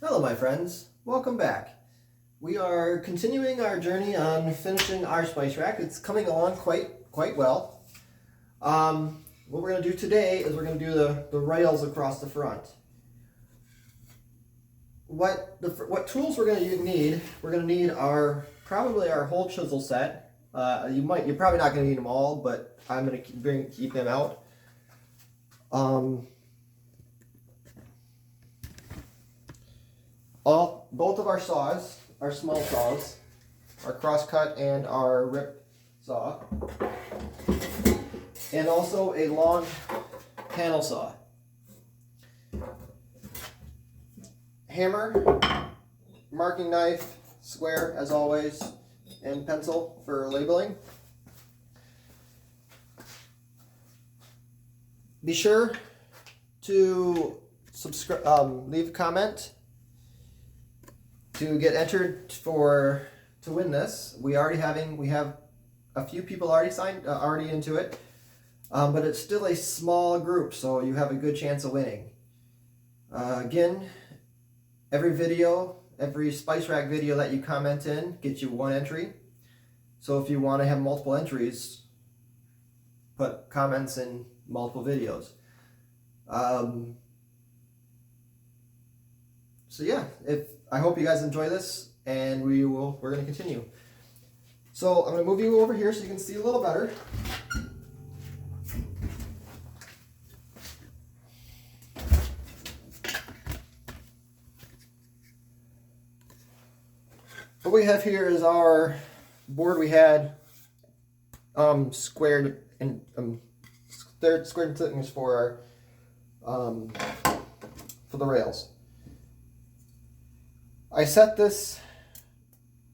Hello my friends, welcome back. We are continuing our journey on finishing our spice rack. It's coming along quite well. What we're going to do today is we're going to do the rails across the front. What tools we're going to need? We're going to need probably our whole chisel set. You're probably not going to need them all, but I'm going to keep them out. Both of our saws, our small saws, our crosscut and our rip saw, and also a long panel saw. Hammer, marking knife, square as always, and pencil for labeling. Be sure to subscribe, leave a comment to get entered to win this. We have a few people already into it, but it's still a small group, so you have a good chance of winning. Again, every spice rack video that you comment in gets you one entry. So if you want to have multiple entries, put comments in multiple videos. So yeah, I hope you guys enjoy this, and we're going to continue. So I'm going to move you over here so you can see a little better. What we have here is our board we had squared and squared thickness for the rails. I set this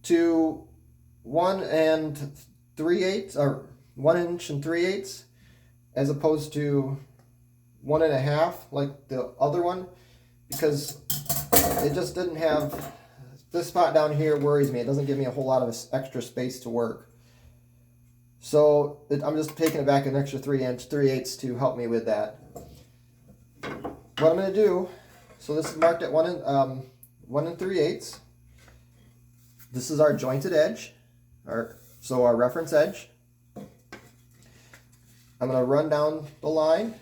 to 1 3/8 or 1 inch and 3/8 as opposed to 1 1/2 like the other one, because it just didn't have, this spot down here worries me. It doesn't give me a whole lot of extra space to work. So I'm just taking it back an extra 3 inch 3/8 to help me with that. What I'm going to do, so this is marked at 1 3/8. This is our jointed edge, our reference edge. I'm going to run down the line.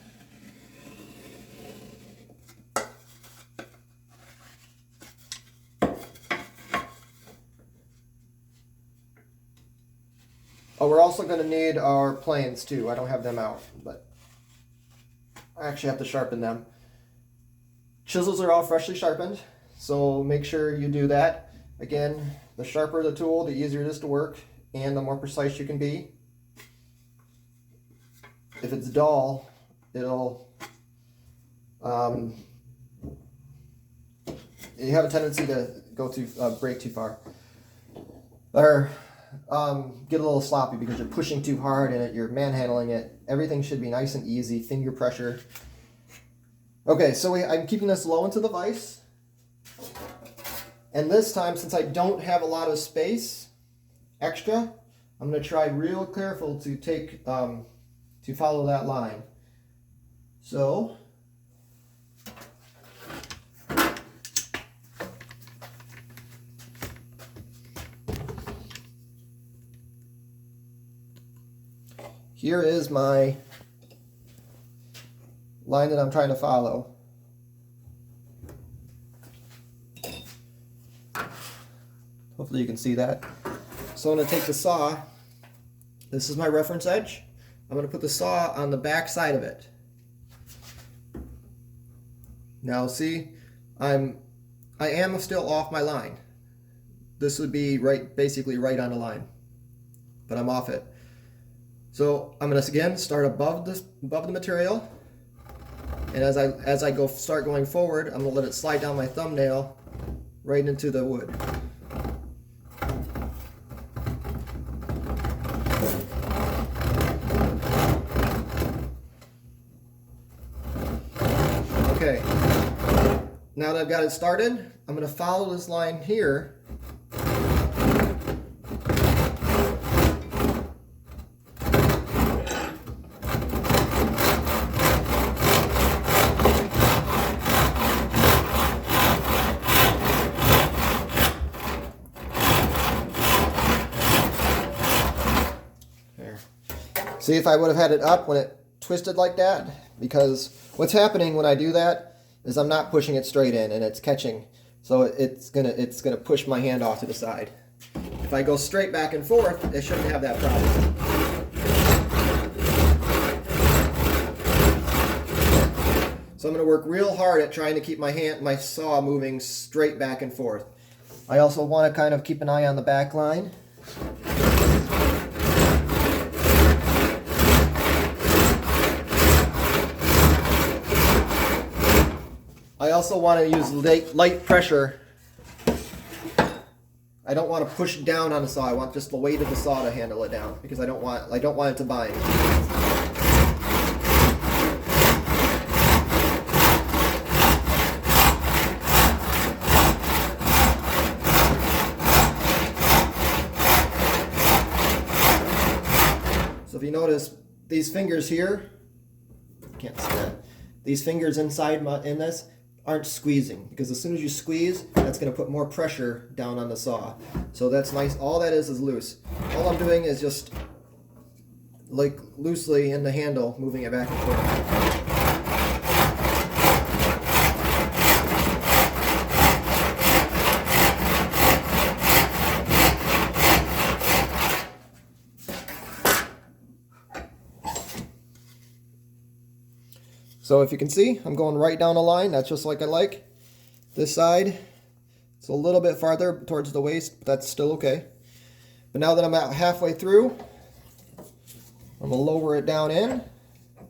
Oh, we're also going to need our planes too. I don't have them out, but I actually have to sharpen them. Chisels are all freshly sharpened, so make sure you do that. Again, the sharper the tool, the easier it is to work, and the more precise you can be. If it's dull, it'll you have a tendency to go break too far, or get a little sloppy because you're pushing too hard and you're manhandling it. Everything should be nice and easy, finger pressure. Okay, so I'm keeping this low into the vise. And this time, since I don't have a lot of space extra, I'm going to try real careful to to follow that line. So here is my line that I'm trying to follow. Hopefully you can see that. So I'm going to take the saw. This is my reference edge. I'm going to put the saw on the back side of it. Now see, I am still off my line. This would be basically right on the line, but I'm off it. So I'm going to again start above the material, and as I start going forward, I'm going to let it slide down my thumbnail right into the wood. Okay, now that I've got it started, I'm going to follow this line here. See if I would have had it up when it twisted like that, because what's happening when I do that is I'm not pushing it straight in and it's catching. So it's gonna push my hand off to the side. If I go straight back and forth, it shouldn't have that problem. So I'm going to work real hard at trying to keep my saw moving straight back and forth. I also want to kind of keep an eye on the back line. I also want to use light pressure. I don't want to push down on the saw. I want just the weight of the saw to handle it down, because I don't want it to bind. So if you notice, these fingers here, can't see that. These fingers inside in this aren't squeezing, because as soon as you squeeze, that's going to put more pressure down on the saw. So that's nice. All that is loose. All I'm doing is just like loosely in the handle, moving it back and forth. So if you can see, I'm going right down the line. That's just like I like. This side, it's a little bit farther towards the waist, but that's still okay. But now that I'm about halfway through, I'm gonna lower it down in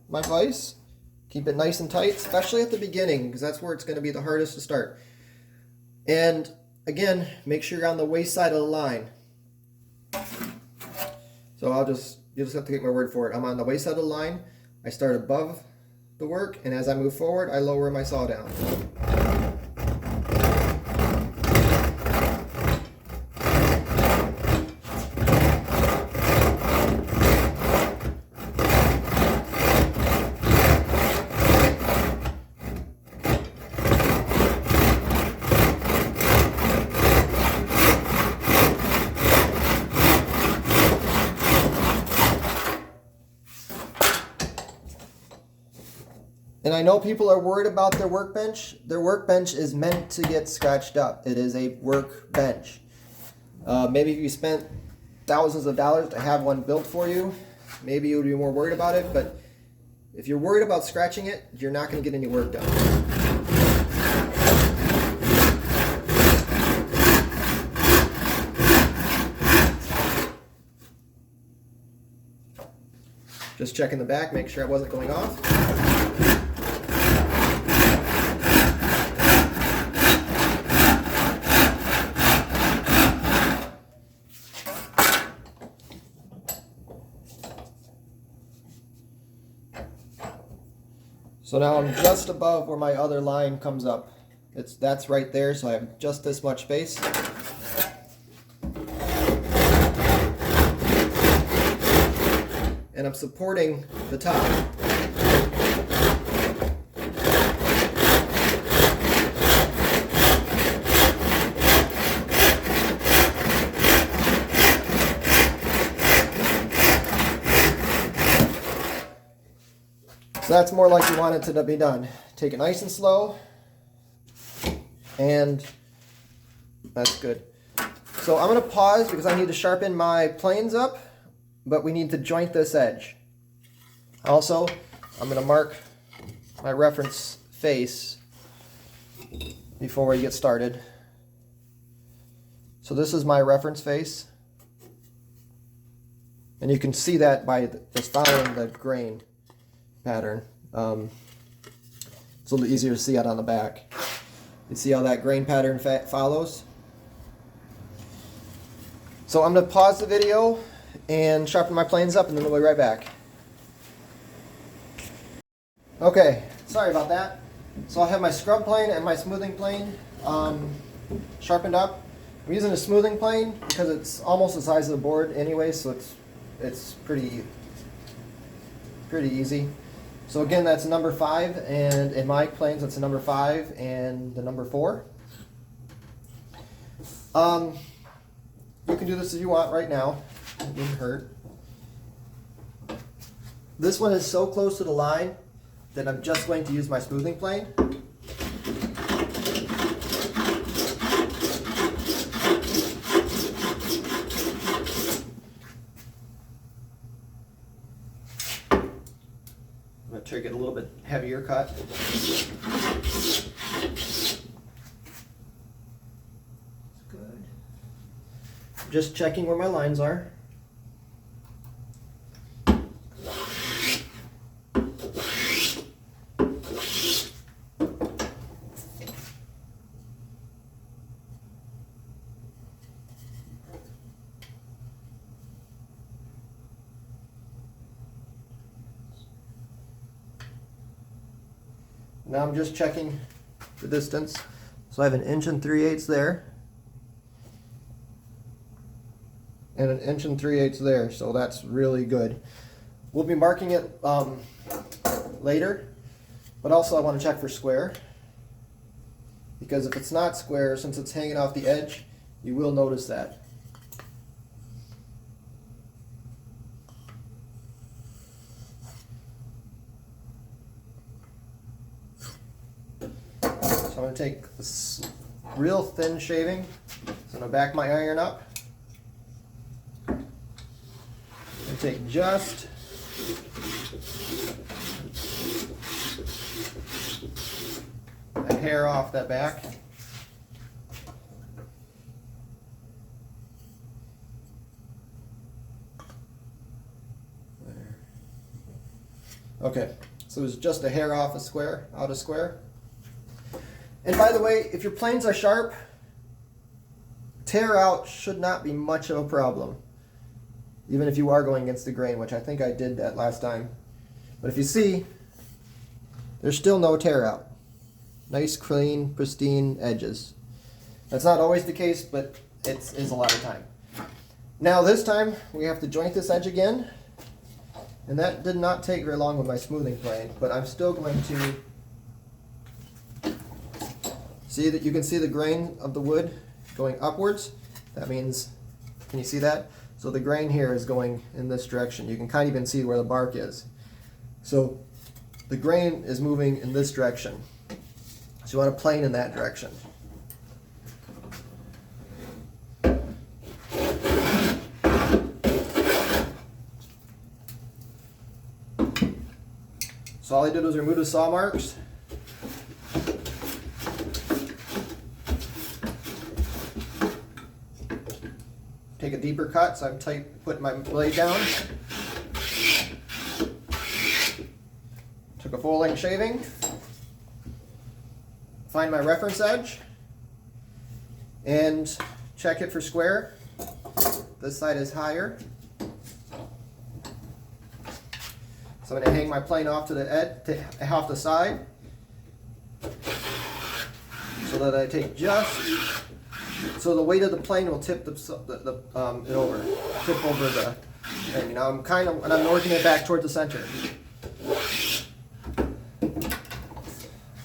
my vise. Keep it nice and tight, especially at the beginning, because that's where it's gonna be the hardest to start. And again, make sure you're on the waist side of the line. So you'll just have to take my word for it. I'm on the waist side of the line. I start above the work, and as I move forward, I lower my saw down. And I know people are worried about their workbench. Their workbench is meant to get scratched up. It is a workbench. Maybe if you spent thousands of dollars to have one built for you, maybe you would be more worried about it. But if you're worried about scratching it, you're not going to get any work done. Just checking the back, make sure I wasn't going off. So now I'm just above where my other line comes up. That's right there, so I have just this much space. And I'm supporting the top. So that's more like you want it to be done. Take it nice and slow, and that's good. So I'm going to pause because I need to sharpen my planes up, but we need to joint this edge. Also, I'm going to mark my reference face before we get started. So this is my reference face, and you can see that by just following the grain pattern. It's a little easier to see out on the back. You see how that grain pattern follows? So I'm going to pause the video and sharpen my planes up, and then we'll be right back. Okay, sorry about that. So I have my scrub plane and my smoothing plane sharpened up. I'm using a smoothing plane because it's almost the size of the board anyway, so it's pretty easy. So again, that's number 5, and in my planes, that's a number 5 and the number 4. You can do this if you want right now. It wouldn't hurt. This one is so close to the line that I'm just going to use my smoothing plane. I'm going to get a little bit heavier cut. Good. Just checking where my lines are. Now I'm just checking the distance. So I have 1 3/8 inches there. And 1 3/8 inches there, so that's really good. We'll be marking it later, but also I want to check for square. Because if it's not square, since it's hanging off the edge, you will notice that. So I'm going to take this real thin shaving. So I'm going to back my iron up. And take just a hair off that back. There. Okay, so it's just a hair off a square, out a square. And by the way, if your planes are sharp, tear out should not be much of a problem. Even if you are going against the grain, which I think I did that last time. But if you see, there's still no tear out. Nice, clean, pristine edges. That's not always the case, but it is a lot of time. Now this time, we have to joint this edge again. And that did not take very long with my smoothing plane, but I'm still going to see that you can see the grain of the wood going upwards. That means, can you see that? So the grain here is going in this direction. You can kind of even see where the bark is. So the grain is moving in this direction. So you want to plane in that direction. So all I did was remove the saw marks. Take a deeper cut, so I'm putting my blade down. Took a full-length shaving. Find my reference edge and check it for square. This side is higher. So I'm going to hang my plane off to the edge, off the side, so that I take just, so the weight of the plane will tip it over, tip over the thing. Now I'm and I'm working it back toward the center.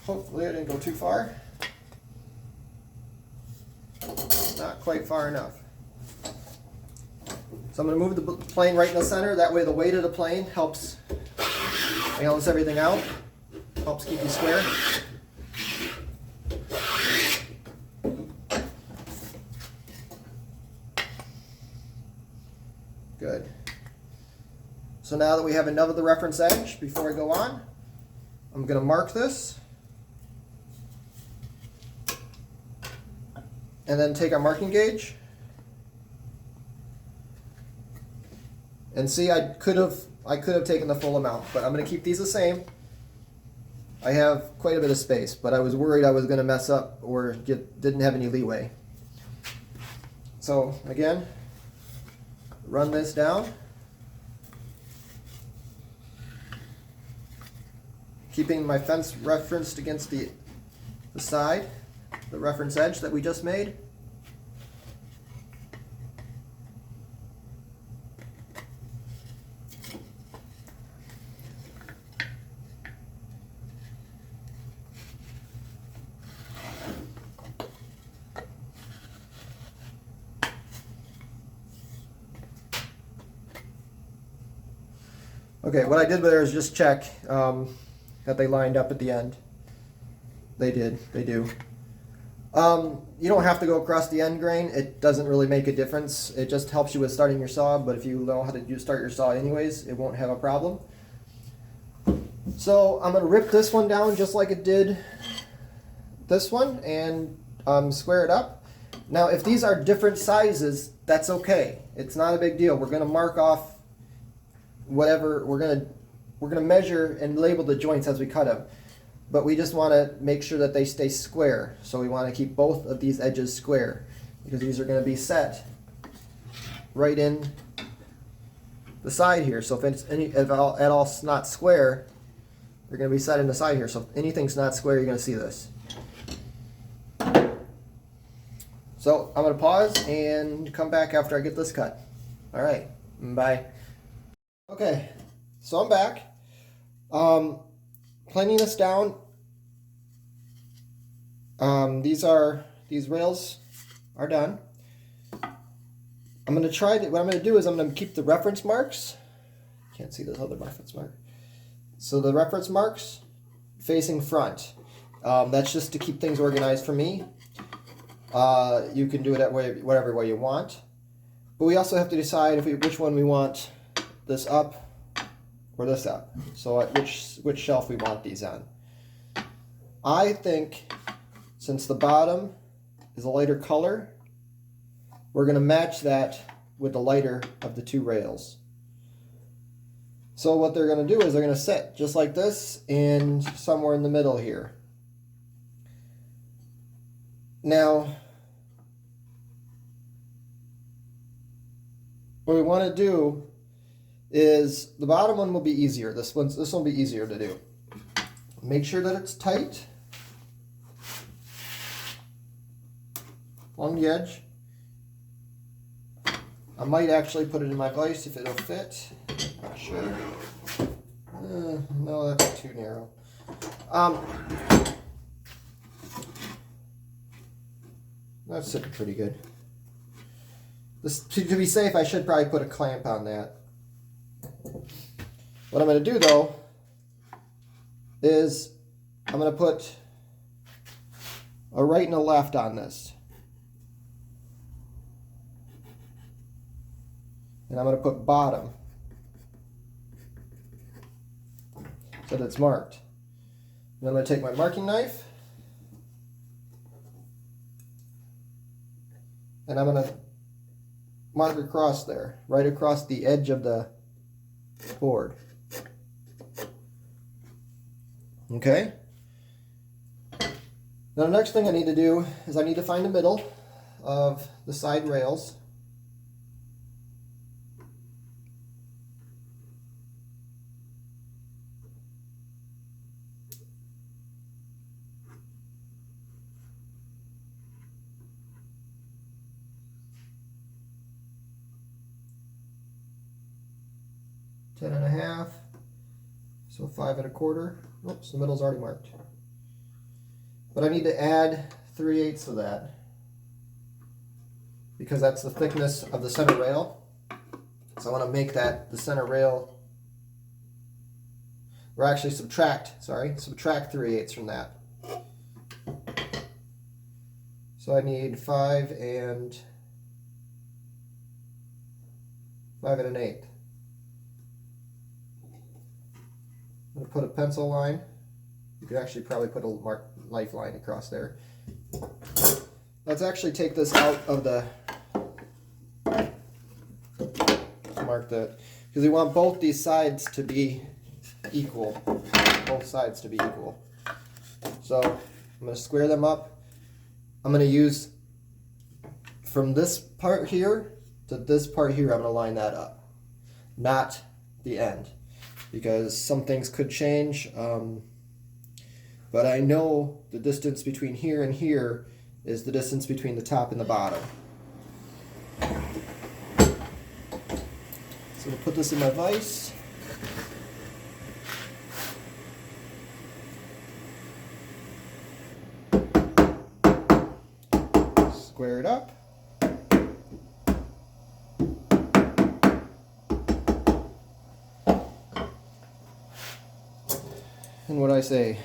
Hopefully I didn't go too far. Not quite far enough. So I'm going to move the plane right in the center. That way the weight of the plane helps balance everything out. Helps keep you square. Good. So now that we have enough of the reference edge, before I go on, I'm going to mark this. And then take our marking gauge. And see, I could have taken the full amount, but I'm going to keep these the same. I have quite a bit of space, but I was worried I was going to mess up or didn't have any leeway. So again, run this down. Keeping my fence referenced against the side, the reference edge that we just made. Okay, what I did there is just check that they lined up at the end. They did. They do. You don't have to go across the end grain. It doesn't really make a difference. It just helps you with starting your saw, but if you know how to start your saw anyways, it won't have a problem. So I'm going to rip this one down just like it did this one and square it up. Now if these are different sizes, that's okay. It's not a big deal. We're going to mark off whatever, we're going to measure and label the joints as we cut them. But we just want to make sure that they stay square. So we want to keep both of these edges square because these are going to be set right in the side here. So if it's at all not square, they're going to be set in the side here. So if anything's not square, you're going to see this. So I'm going to pause and come back after I get this cut. All right, bye. Okay, so I'm back. Planing this down. These rails are done. I'm going to try to, what I'm going to do is I'm going to keep the reference marks. Can't see this other reference mark. So the reference marks facing front. That's just to keep things organized for me. You can do it that way, whatever way you want. But we also have to decide which one we want, this up or this up. So which shelf we want these on. I think since the bottom is a lighter color, we're going to match that with the lighter of the two rails. So what they're going to do is they're going to sit just like this and somewhere in the middle here. Now, what we want to do is the bottom one will be easier. This one will be easier to do. Make sure that it's tight on the edge. I might actually put it in my vise if it'll fit. Not sure. No, that's too narrow. That's sitting pretty good. This, to be safe, I should probably put a clamp on that. What I'm going to do though is I'm going to put a right and a left on this. And I'm going to put bottom so that it's marked. And I'm going to take my marking knife and I'm going to mark across there, right across the edge of the board. Okay? Now the next thing I need to do is I need to find the middle of the side rails. Ten and a half, so 5 1/4. Oops, the middle's already marked. But I need to add 3/8 of that because that's the thickness of the center rail. So I want to make that the center rail, or actually subtract 3/8 from that. So I need 5 and 1/8. I'm going to put a pencil line. You could actually probably put a lifeline across there. Let's actually take this out of the, mark that, because we want both these sides to be equal. Both sides to be equal. So I'm going to square them up. I'm going to use from this part here to this part here, I'm going to line that up, not the end. Because some things could change, but I know the distance between here and here is the distance between the top and the bottom. So I'll put this in my vise. Square it up. And what I say,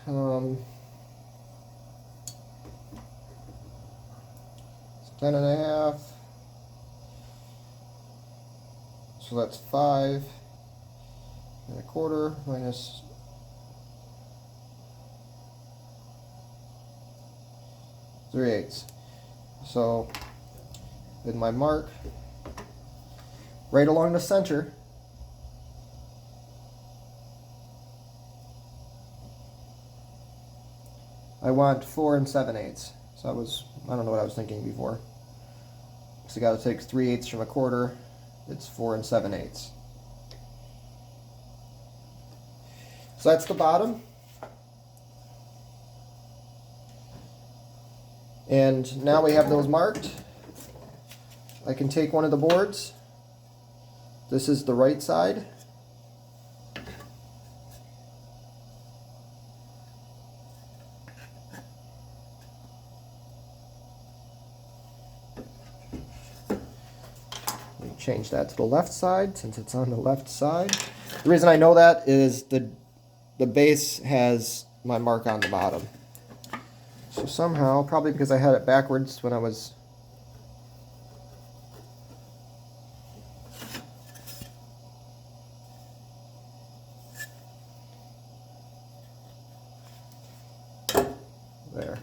10.5. So that's 5.25 minus 3/8. So with my mark right along the center, I want 4 7/8. So I don't know what I was thinking before. So I got to take 3/8 from a quarter. It's 4 7/8. So that's the bottom. And now we have those marked. I can take one of the boards. This is the right side. Change that to the left side since it's on the left side. The reason I know that is the base has my mark on the bottom. So somehow, probably because I had it backwards when I was there.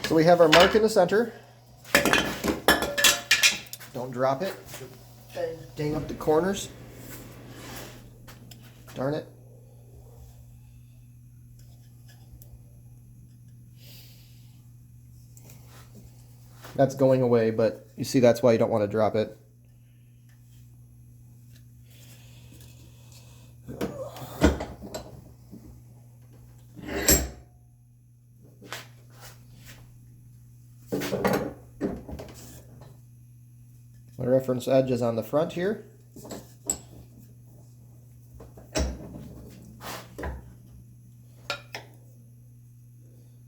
So we have our mark in the center. Don't drop it. Dang up the corners. Darn it. That's going away, but you see that's why you don't want to drop it. My reference edge is on the front here.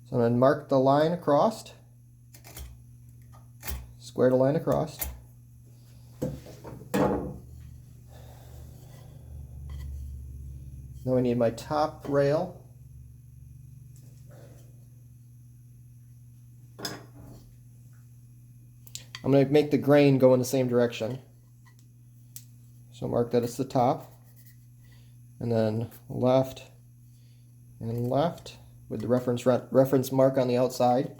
So I'm going to mark the line across. Square the line across. Now I need my top rail. I'm going to make the grain go in the same direction. So mark that it's the top. And then left and left with the reference mark on the outside.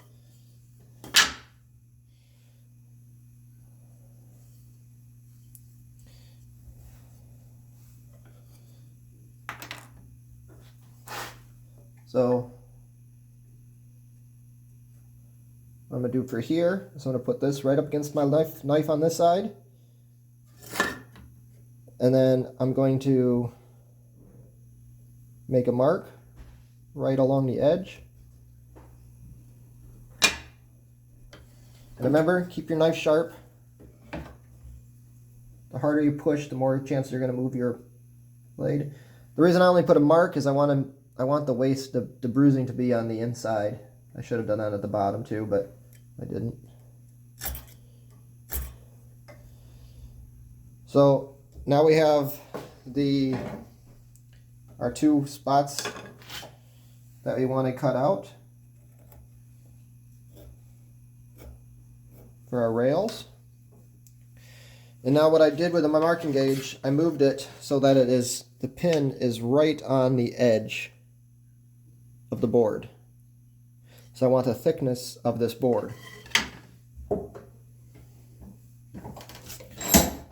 So what I'm going to do for here is I'm going to put this right up against my knife on this side. And then I'm going to make a mark right along the edge. And remember, keep your knife sharp. The harder you push, the more chance you're going to move your blade. The reason I only put a mark is I want the waste, the bruising to be on the inside. I should have done that at the bottom too, but I didn't. So now we have our two spots that we want to cut out for our rails. And now what I did with my marking gauge, I moved it so that the pin is right on the edge of the board. So I want the thickness of this board.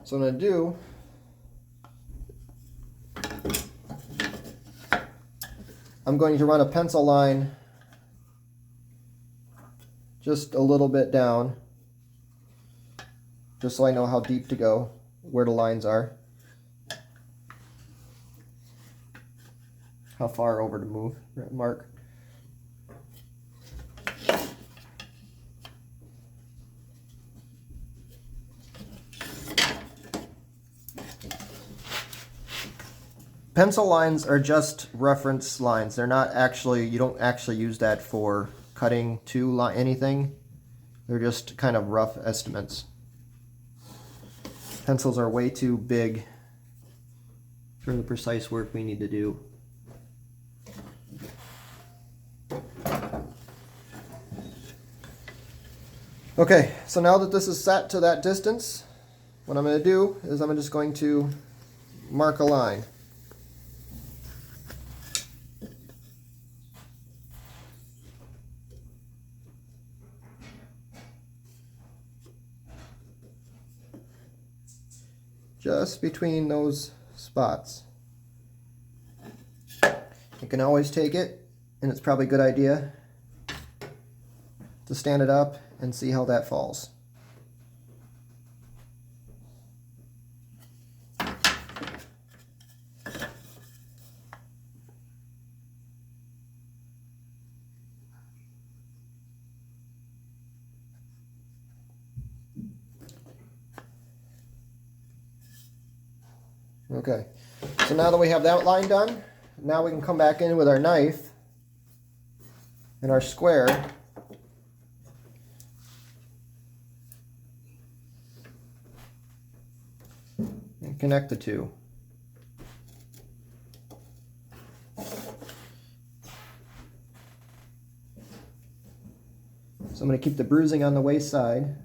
So what I'm going to do, I'm going to run a pencil line just a little bit down, just so I know how deep to go, where the lines are, how far over to move, mark. Pencil lines are just reference lines. They're not actually, you don't actually use that for cutting to anything. They're just kind of rough estimates. Pencils are way too big for the precise work we need to do. Okay, so now that this is set to that distance, what I'm going to do is I'm just going to mark a line. Just between those spots. You can always take it, and it's probably a good idea to stand it up and see how that falls. Okay, so now that we have that line done, now we can come back in with our knife and our square and connect the two. So I'm going to keep the bruising on the waist side.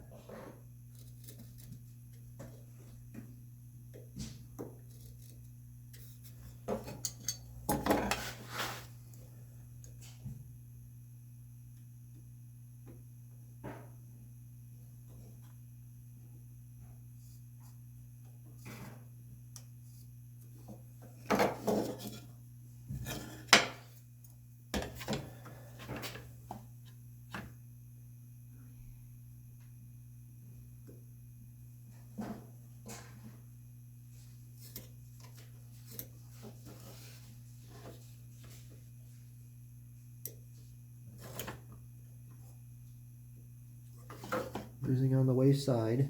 Bruising on the waist side.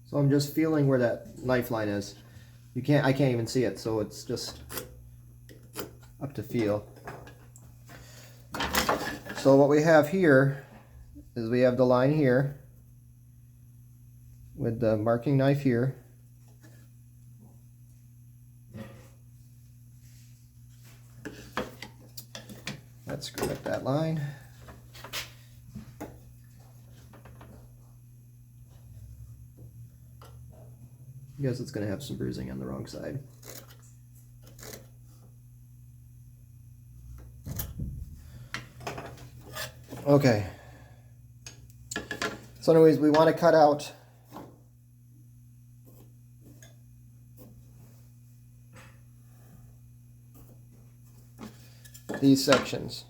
So I'm just feeling where that knife line is. I can't even see it, so it's just up to feel. So what we have here is we have the line here with the marking knife here. Let's screw up that line. I guess it's going to have some bruising on the wrong side. Okay. So anyways, we want to cut out these sections.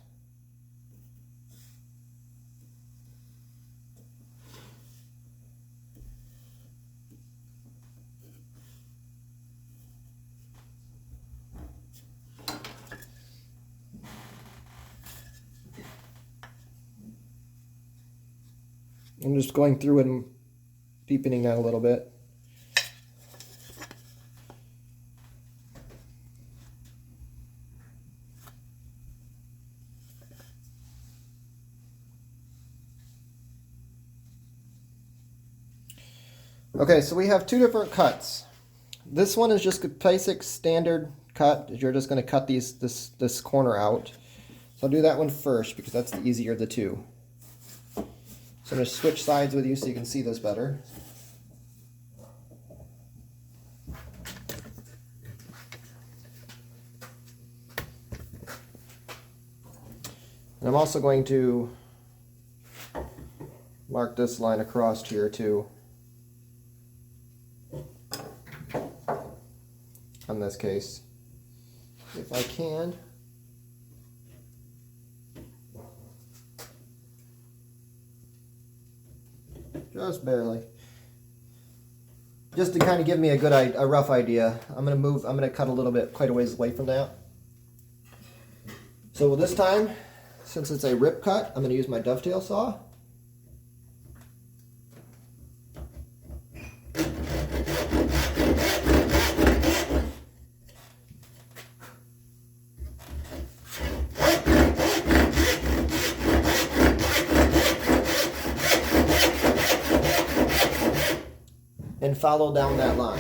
I'm just going through it and deepening that a little bit. Okay, so we have two different cuts. This one is just a basic standard cut. You're just going to cut this corner out. So I'll do that one first because that's the easier of the two. So I'm going to switch sides with you so you can see this better. And I'm also going to mark this line across here too. On this case, if I can. Just barely. Just to kind of give me a rough idea. I'm going to cut a little bit, quite a ways away from that. So this time, since it's a rip cut, I'm going to use my dovetail saw. follow down that line.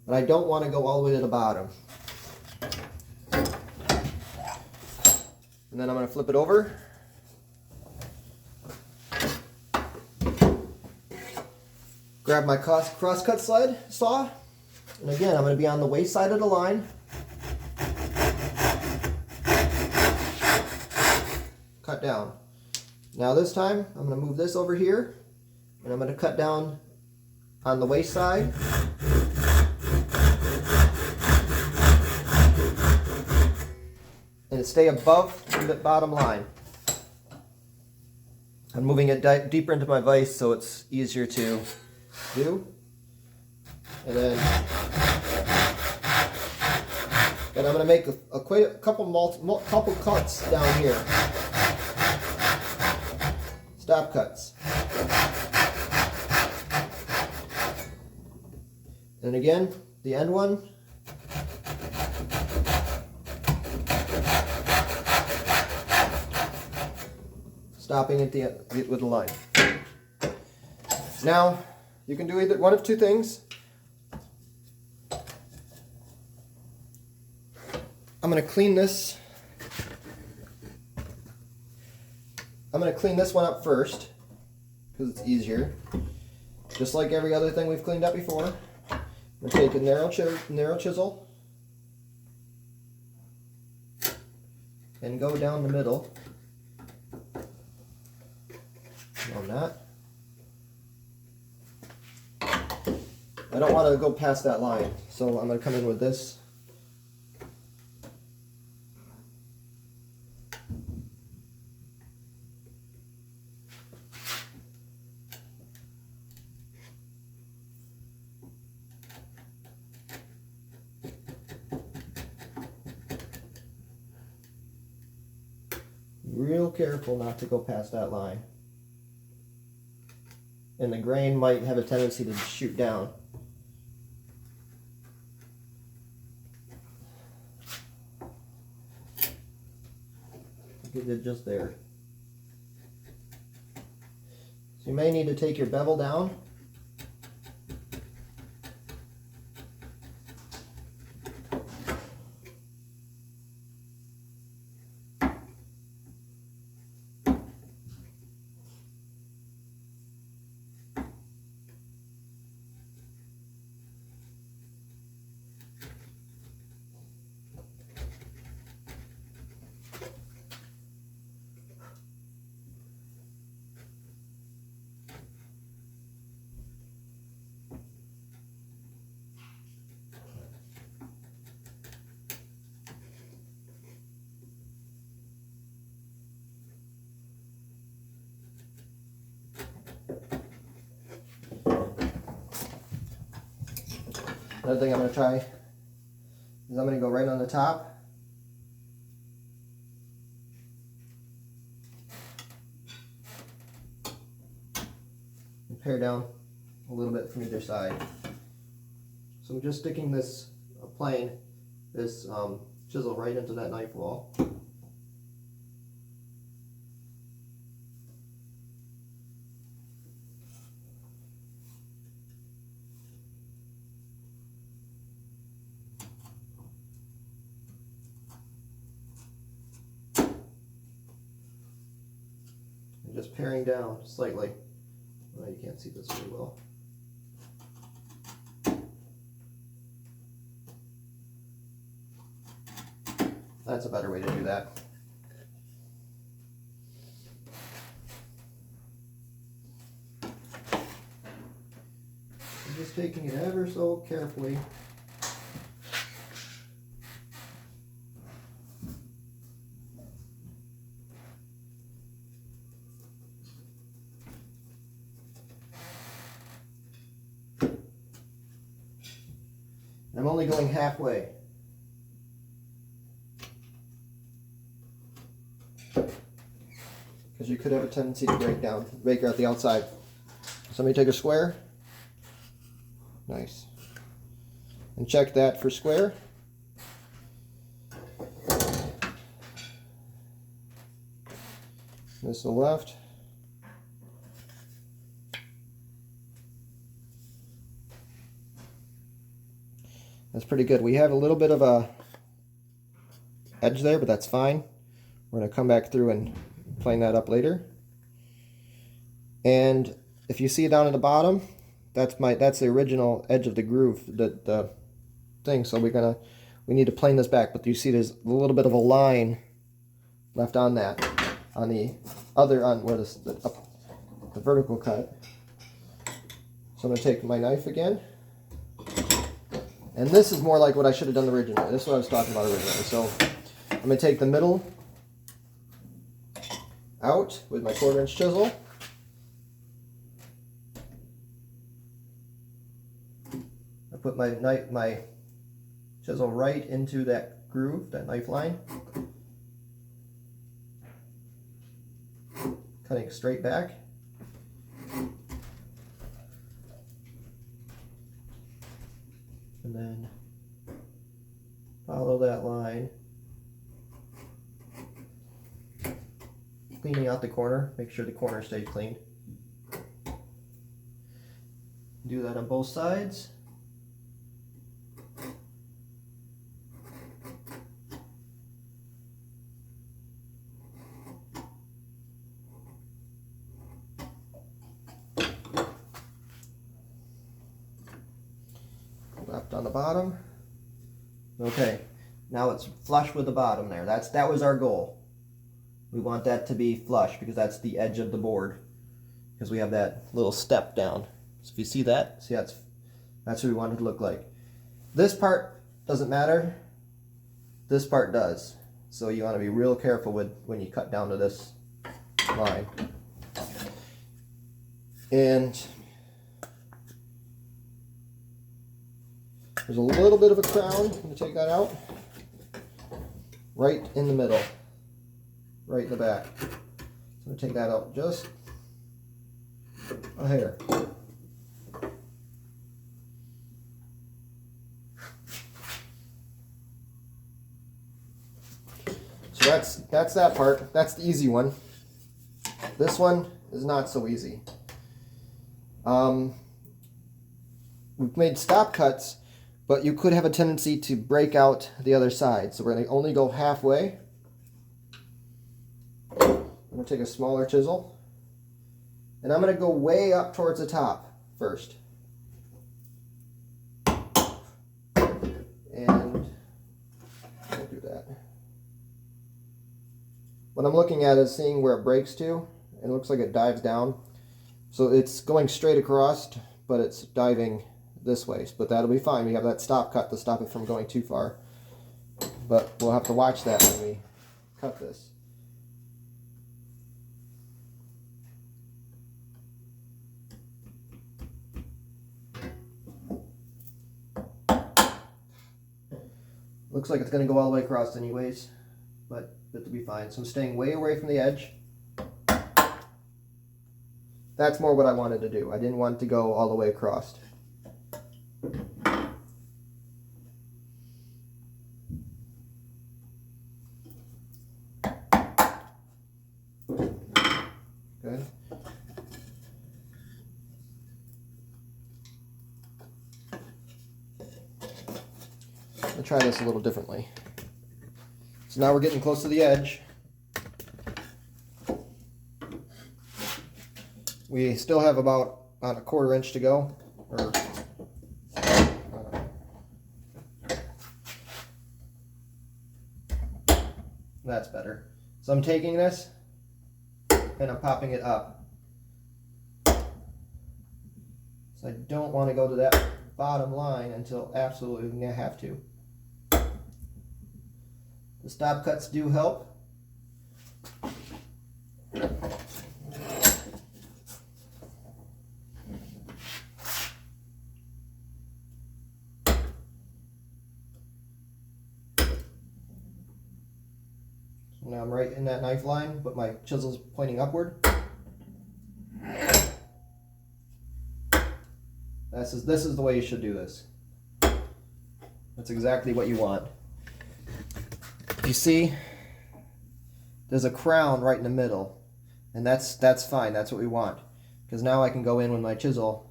But I don't want to go all the way to the bottom. And then I'm going to flip it over. Grab my crosscut saw. And again, I'm going to be on the waist side of the line. Cut down. Now this time, I'm going to move this over here. And I'm going to cut down on the waist side. And stay above the bottom line. I'm moving it deeper into my vise so it's easier to do. And then I'm going to make a couple cuts down here. Stop cuts. And again, the end one. Stopping at the end with the line. Now, you can do either one of two things. I'm going to clean this. I'm going to clean this one up first because it's easier. Just like every other thing we've cleaned up before. I'm going to take a narrow chisel and go down the middle. No, I'm not. I don't want to go past that line, so I'm going to come in with this. Real careful not to go past that line. And the grain might have a tendency to shoot down. Get it just there. So you may need to take your bevel down. Another thing I'm going to try is I'm going to go right on the top. And pare down a little bit from either side. So I'm just sticking this chisel right into that knife wall. Just paring down slightly. Well, you can't see this very well. That's a better way to do that. I'm just taking it ever so carefully. I'm only going halfway. Because you could have a tendency to break out the outside. So let me take a square. Nice. and check that for square. This to the left. That's pretty good. We have a little bit of a edge there, but that's fine. We're going to come back through and plane that up later. And if you see down at the bottom, that's the original edge of the groove, the thing. So we need to plane this back. But you see there's a little bit of a line left on that, on the vertical cut. So I'm going to take my knife again. And this is more like what I should have done originally. This is what I was talking about originally. So I'm going to take the middle out with my 1/4-inch chisel. I put my chisel right into that groove, that knife line. Cutting straight back. And then follow that line. Cleaning out the corner, make sure the corner stays clean. Do that on both sides. Left on the bottom. Okay, now it's flush with the bottom there. That was our goal. We want that to be flush because that's the edge of the board, because we have that little step down. So if you see that, that's what we want it to look like. This part doesn't matter. This part does. So you want to be real careful when you cut down to this line. And there's a little bit of a crown. I'm going to take that out. Right in the middle. Right in the back. So I'm going to take that out just a hair. So that's that part. That's the easy one. This one is not so easy. We've made stop cuts, but you could have a tendency to break out the other side. So we're going to only go halfway. I'm going to take a smaller chisel, and I'm going to go way up towards the top first. And I'll do that. What I'm looking at is seeing where it breaks to, and it looks like it dives down. So it's going straight across, but it's diving this way. But that'll be fine. We have that stop cut to stop it from going too far. But we'll have to watch that when we cut this. Looks like it's going to go all the way across anyways, but it'll be fine. So I'm staying way away from the edge. That's more what I wanted to do. I didn't want it to go all the way across. Good. I'll try this a little differently. So now we're getting close to the edge. We still have about a 1/4 inch to go. That's better. So I'm taking this and I'm popping it up. So I don't want to go to that bottom line until absolutely I have to. The stop cuts do help. So now I'm right in that knife line, but my chisel's pointing upward. This is the way you should do this. That's exactly what you want. You see, there's a crown right in the middle, and that's fine. That's what we want, because now I can go in with my chisel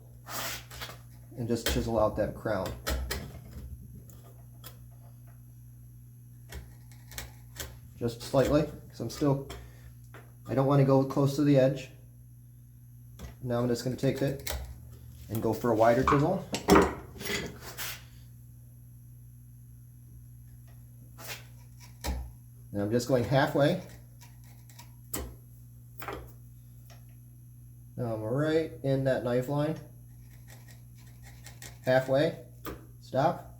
and just chisel out that crown. Just slightly, because I don't want to go close to the edge. Now I'm just going to take it and go for a wider chisel. And I'm just going halfway. Now I'm right in that knife line. Halfway. Stop.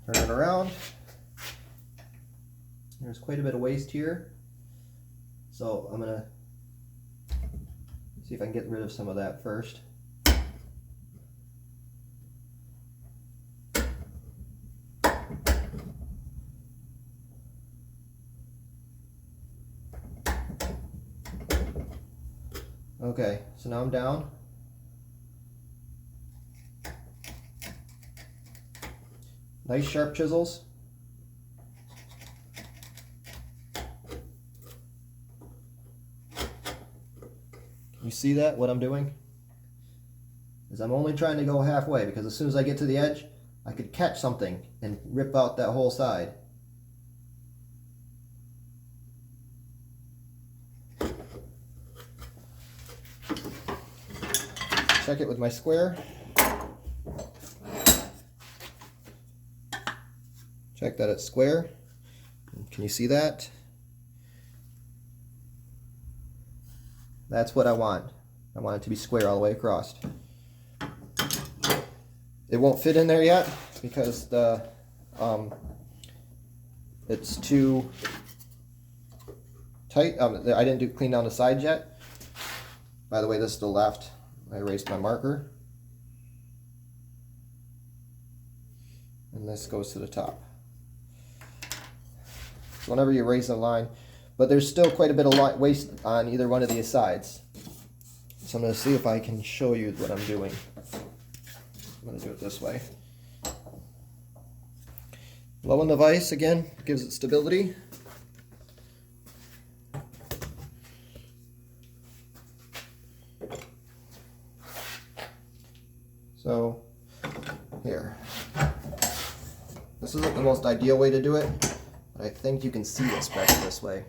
Turn it around. There's quite a bit of waste here. So I'm gonna see if I can get rid of some of that first. Okay, so now I'm down. Nice sharp chisels. You see that, what I'm doing? Is I'm only trying to go halfway, because as soon as I get to the edge, I could catch something and rip out that whole side. Check it with my square. Check that it's square. Can you see that? That's what I want. I want it to be square all the way across. It won't fit in there yet because it's too tight. I didn't clean down the sides yet. By the way, this is the left. I erased my marker. And this goes to the top. So whenever you erase a line, but there's still quite a bit of waste on either one of these sides. So I'm going to see if I can show you what I'm doing. I'm going to do it this way. Low in the vise again gives it stability. So here. This isn't the most ideal way to do it, but I think you can see this better this way.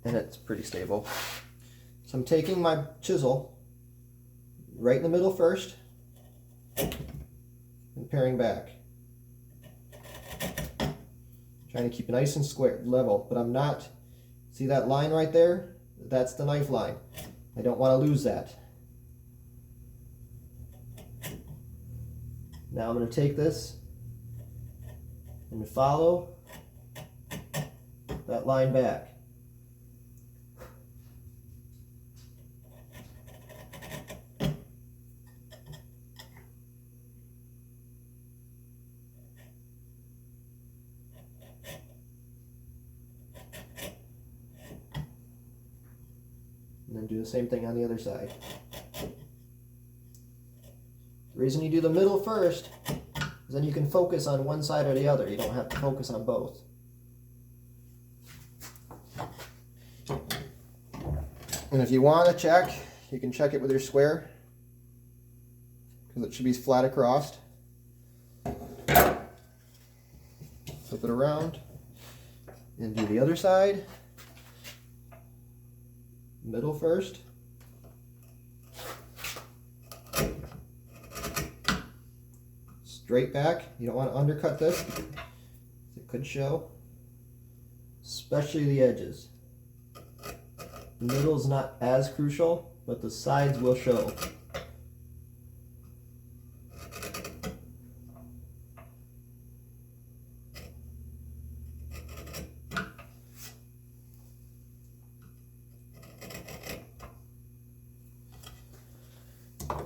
And it's pretty stable. So I'm taking my chisel right in the middle first and paring back. Trying to keep it nice and square, level, but I'm not, see that line right there? That's the knife line. I don't want to lose that. Now I'm going to take this and follow that line back. And then do the same thing on the other side. The reason you do the middle first is then you can focus on one side or the other. You don't have to focus on both. And if you want to check, you can check it with your square, because it should be flat across. Flip it around and do the other side. Middle first. Straight back. You don't want to undercut this. It could show. Especially the edges. The middle is not as crucial, but the sides will show.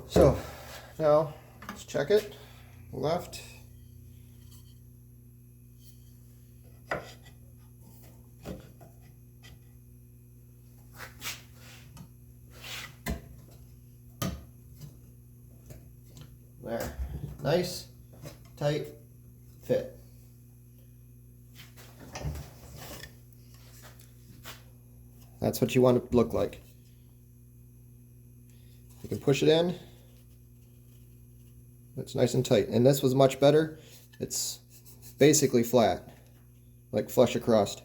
So now let's check it. Left, There. Nice, tight fit. That's what you want it to look like. You can push it in. It's nice and tight. And this was much better. It's basically flat, like flush across.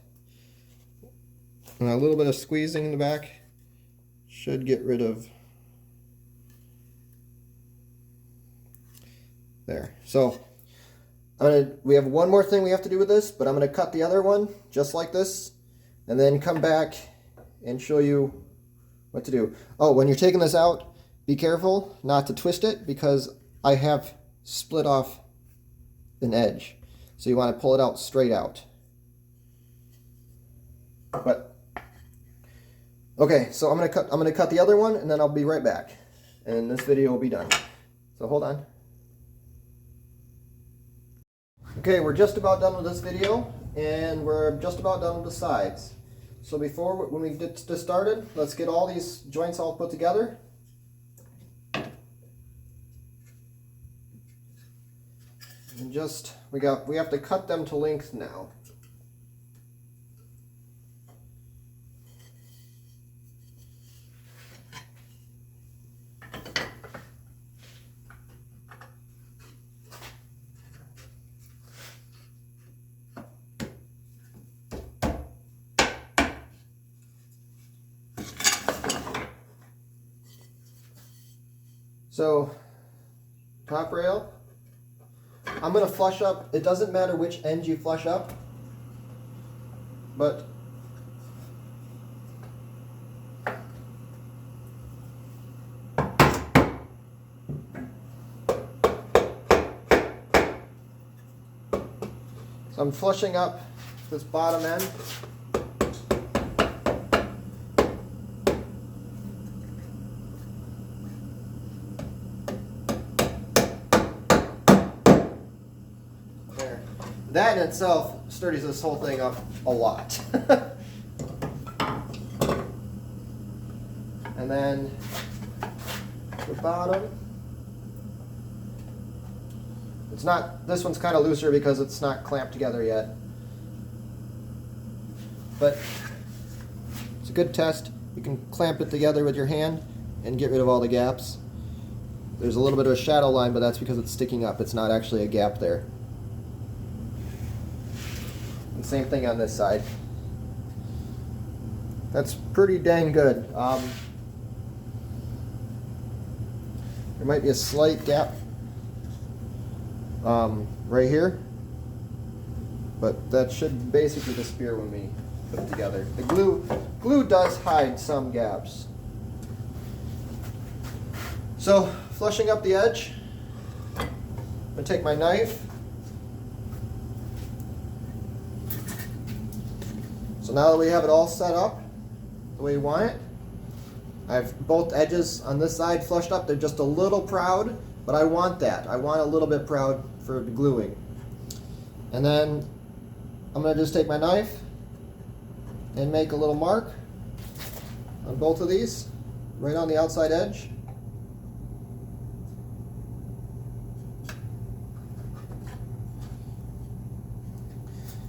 And a little bit of squeezing in the back should get rid of there. So we have one more thing we have to do with this, but I'm going to cut the other one just like this and then come back and show you what to do. Oh, when you're taking this out, be careful not to twist it because I have split off an edge. So you want to pull it out straight out. But okay, so I'm gonna cut the other one and then I'll be right back. And this video will be done. So hold on. Okay, we're just about done with this video and we're just about done with the sides. So when we get started, let's get all these joints all put together. And we have to cut them to length now. So, top rail, I'm going to flush up. It doesn't matter which end you flush up, but so I'm flushing up this bottom end. That in itself sturdies this whole thing up a lot. And then the bottom, this one's kind of looser because it's not clamped together yet. But it's a good test. You can clamp it together with your hand and get rid of all the gaps. There's a little bit of a shadow line, but that's because it's sticking up. It's not actually a gap there. Same thing on this side. That's pretty dang good. There might be a slight gap right here, but that should basically disappear when we put it together. The glue does hide some gaps. So, flushing up the edge, I'm going to take my knife. So now that we have it all set up the way you want it, I have both edges on this side flushed up. They're just a little proud, but I want that. I want a little bit proud for the gluing. And then I'm going to just take my knife and make a little mark on both of these, right on the outside edge.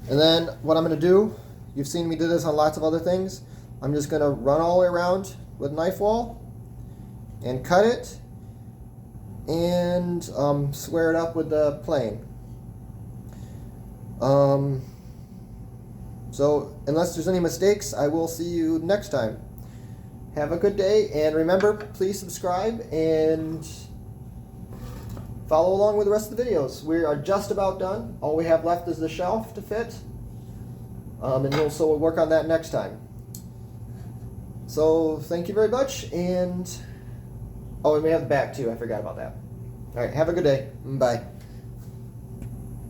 And then what I'm going to do, you've seen me do this on lots of other things. I'm just going to run all the way around with knife wall and cut it and square it up with the plane. So unless there's any mistakes, I will see you next time. Have a good day, and remember, please subscribe and follow along with the rest of the videos. We are just about done. All we have left is the shelf to fit. And we'll work on that next time. So thank you very much, and oh, and we have the back too. I forgot about that. All right, have a good day. Bye.